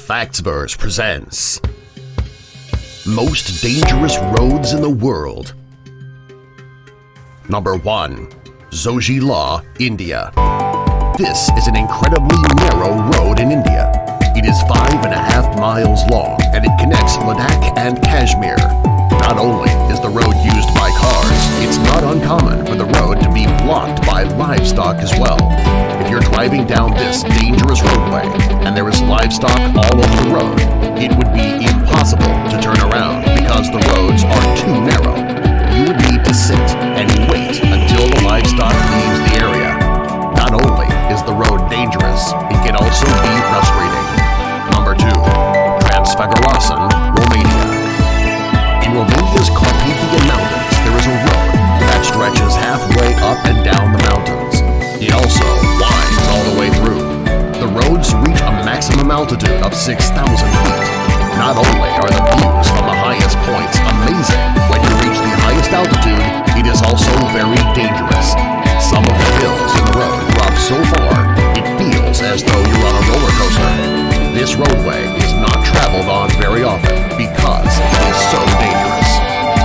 Factsverse presents Most Dangerous Roads in the World. Number 1. Zojila, India. This is an incredibly narrow road in India. It is 5.5 miles long and it connects Ladakh and Kashmir. Not only is the road used by cars, it's not uncommon for the road to be blocked by livestock as well. If you're driving down this dangerous roadway and there is livestock all over the road, it would be impossible to turn around because the roads are too narrow. You would need to sit and wait until the livestock leaves the area. Not only is the road dangerous, it can also be frustrating. Number 2. Transfăgurășan, Romania. In Romania's Carpathian Mountains, there is a road that stretches halfway up and down the mountains. It also winds all the way through. The roads reach a maximum altitude of 6,000 feet. Not only are the views from the highest points amazing when you reach the highest altitude, it is also very dangerous. Some of the hills in the road drop so far, it feels as though you're on a roller coaster. This roadway is not traveled on very often because it is so dangerous.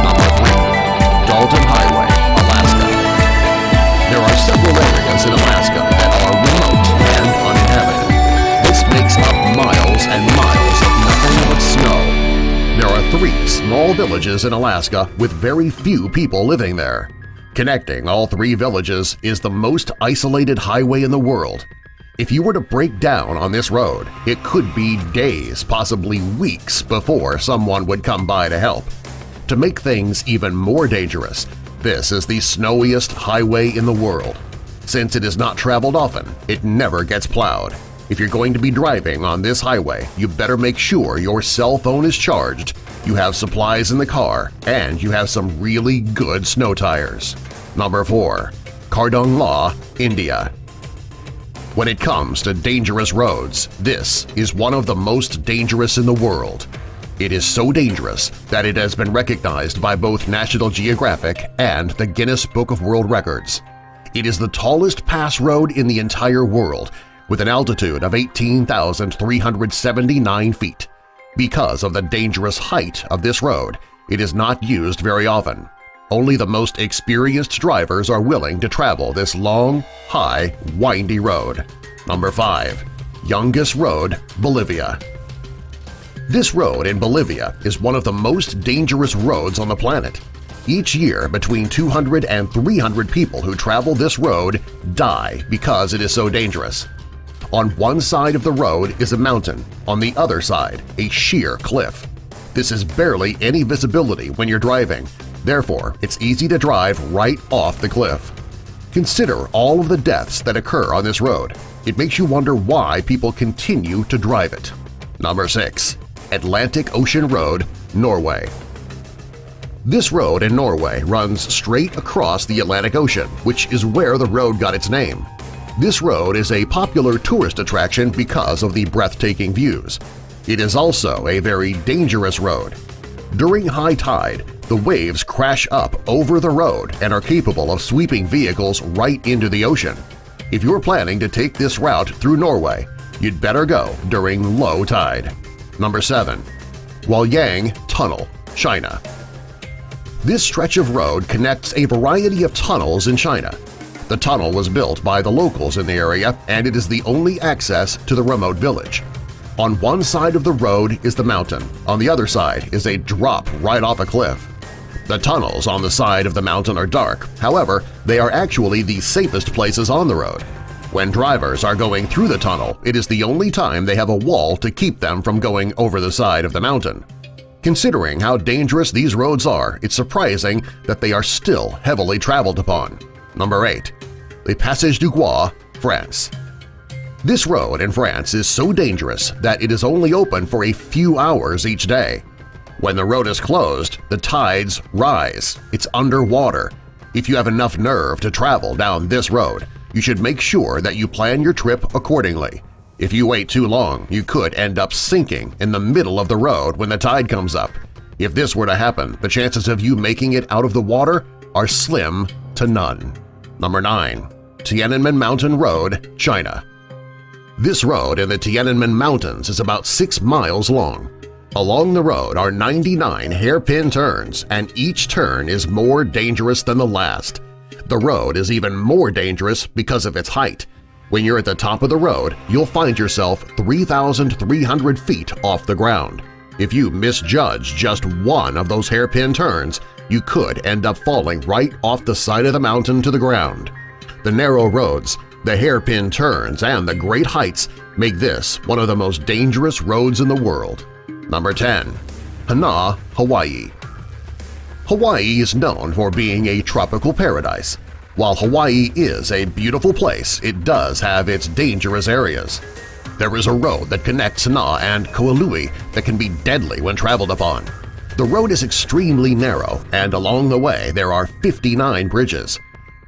Number 3. Dalton Highway, Alaska. There are several areas in Alaska that are remote and uninhabited. This makes up miles and miles of nothing but snow. There are 3 small villages in Alaska with very few people living there. Connecting all 3 villages is the most isolated highway in the world. If you were to break down on this road, it could be days, possibly weeks, before someone would come by to help. To make things even more dangerous, this is the snowiest highway in the world. Since it is not traveled often, it never gets plowed. If you're going to be driving on this highway, you better make sure your cell phone is charged, you have supplies in the car, and you have some really good snow tires. Number 4. Kardungla, India. When it comes to dangerous roads, this is one of the most dangerous in the world. It is so dangerous that it has been recognized by both National Geographic and the Guinness Book of World Records. It is the tallest pass road in the entire world, with an altitude of 18,379 feet. Because of the dangerous height of this road, it is not used very often. Only the most experienced drivers are willing to travel this long, high, windy road. Number 5. Yungas Road, Bolivia. This road in Bolivia is one of the most dangerous roads on the planet. Each year, between 200 and 300 people who travel this road die because it is so dangerous. On one side of the road is a mountain, on the other side a sheer cliff. This is barely any visibility when you're driving. Therefore, it's easy to drive right off the cliff. Consider all of the deaths that occur on this road. It makes you wonder why people continue to drive it. Number 6. Atlantic Ocean Road, Norway. This road in Norway runs straight across the Atlantic Ocean, which is where the road got its name. This road is a popular tourist attraction because of the breathtaking views. It is also a very dangerous road. During high tide, the waves crash up over the road and are capable of sweeping vehicles right into the ocean. If you're planning to take this route through Norway, you'd better go during low tide. Number 7. Huaiyang Tunnel, China. This stretch of road connects a variety of tunnels in China. The tunnel was built by the locals in the area, and it is the only access to the remote village. On one side of the road is the mountain, on the other side is a drop right off a cliff. The tunnels on the side of the mountain are dark, however, they are actually the safest places on the road. When drivers are going through the tunnel, it is the only time they have a wall to keep them from going over the side of the mountain. Considering how dangerous these roads are, it's surprising that they are still heavily traveled upon. Number 8. Le Passage du Gois, France. This road in France is so dangerous that it is only open for a few hours each day. When the road is closed, the tides rise. It's underwater. If you have enough nerve to travel down this road, you should make sure that you plan your trip accordingly. If you wait too long, you could end up sinking in the middle of the road when the tide comes up. If this were to happen, the chances of you making it out of the water are slim to none. Number 9. Tiananmen Mountain Road, China. This road in the Tiananmen Mountains is about 6 miles long. Along the road are 99 hairpin turns, and each turn is more dangerous than the last. The road is even more dangerous because of its height. When you're at the top of the road, you'll find yourself 3,300 feet off the ground. If you misjudge just one of those hairpin turns, you could end up falling right off the side of the mountain to the ground. The narrow roads, the hairpin turns, and the great heights make this one of the most dangerous roads in the world. Number 10. Hana, Hawaii. Hawaii is known for being a tropical paradise. While Hawaii is a beautiful place, it does have its dangerous areas. There is a road that connects Hana and Kauai that can be deadly when traveled upon. The road is extremely narrow, and along the way there are 59 bridges.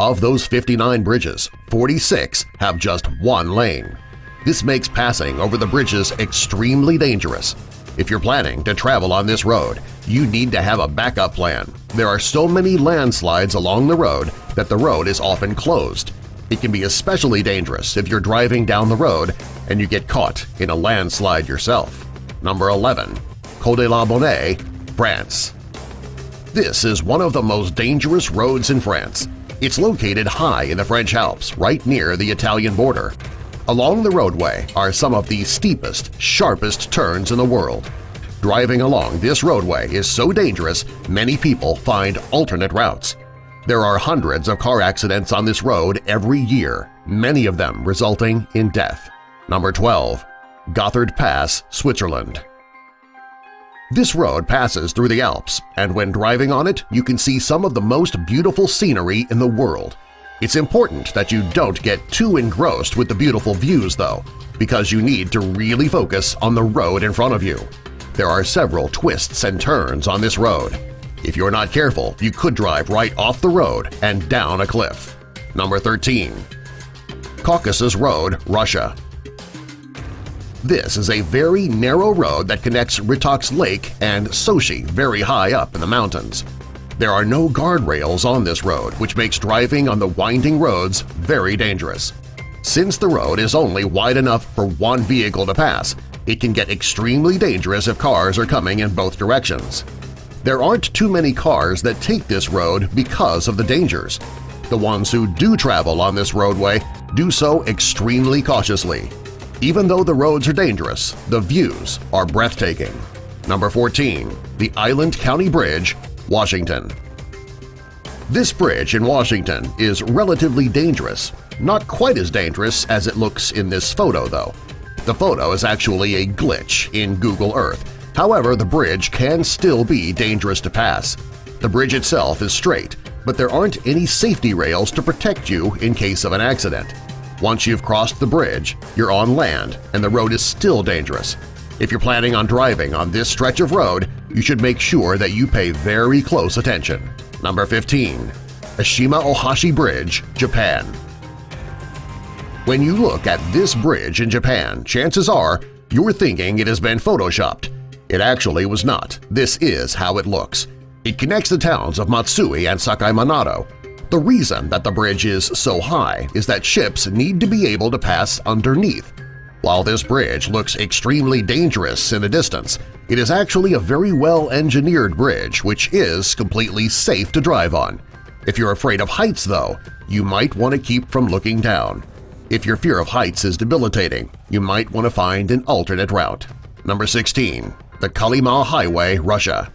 Of those 59 bridges, 46 have just one lane. This makes passing over the bridges extremely dangerous. If you're planning to travel on this road, you need to have a backup plan. There are so many landslides along the road that the road is often closed. It can be especially dangerous if you're driving down the road and you get caught in a landslide yourself. Number 11. Col de la Bonne, France. This is one of the most dangerous roads in France. It's located high in the French Alps, right near the Italian border. Along the roadway are some of the steepest, sharpest turns in the world. Driving along this roadway is so dangerous many people find alternate routes. There are hundreds of car accidents on this road every year, many of them resulting in death. Number 12. Gotthard Pass, Switzerland. This road passes through the Alps, and when driving on it, you can see some of the most beautiful scenery in the world. It's important that you don't get too engrossed with the beautiful views, though, because you need to really focus on the road in front of you. There are several twists and turns on this road. If you're not careful, you could drive right off the road and down a cliff. Number 13. Caucasus Road, Russia. This is a very narrow road that connects Ritox Lake and Sochi very high up in the mountains. There are no guardrails on this road, which makes driving on the winding roads very dangerous. Since the road is only wide enough for one vehicle to pass, it can get extremely dangerous if cars are coming in both directions. There aren't too many cars that take this road because of the dangers. The ones who do travel on this roadway do so extremely cautiously. Even though the roads are dangerous, the views are breathtaking. Number 14. The Island County Bridge, Washington. This bridge in Washington is relatively dangerous, not quite as dangerous as it looks in this photo, though. The photo is actually a glitch in Google Earth. However, the bridge can still be dangerous to pass. The bridge itself is straight, but there aren't any safety rails to protect you in case of an accident. Once you've crossed the bridge, you're on land and the road is still dangerous. If you're planning on driving on this stretch of road, you should make sure that you pay very close attention. Number 15. Ashima Ohashi Bridge, Japan. When you look at this bridge in Japan, chances are you're thinking it has been photoshopped. It actually was not. This is how it looks. It connects the towns of Matsui and Sakai Manato. The reason that the bridge is so high is that ships need to be able to pass underneath. While this bridge looks extremely dangerous in the distance, it is actually a very well-engineered bridge which is completely safe to drive on. If you're afraid of heights, though, you might want to keep from looking down. If your fear of heights is debilitating, you might want to find an alternate route. Number 16. The Kolyma Highway, Russia.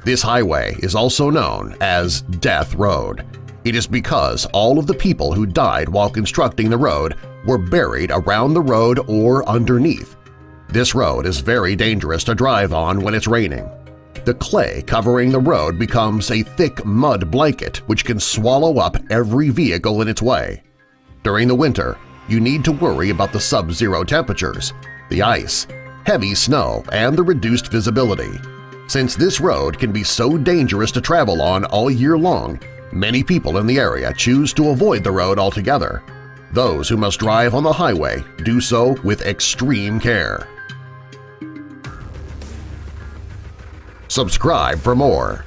This highway is also known as Death Road. It is because all of the people who died while constructing the road were buried around the road or underneath. This road is very dangerous to drive on when it's raining. The clay covering the road becomes a thick mud blanket which can swallow up every vehicle in its way. During the winter, you need to worry about the sub-zero temperatures, the ice, heavy snow, and the reduced visibility. Since this road can be so dangerous to travel on all year long, many people in the area choose to avoid the road altogether. Those who must drive on the highway do so with extreme care. Subscribe for more.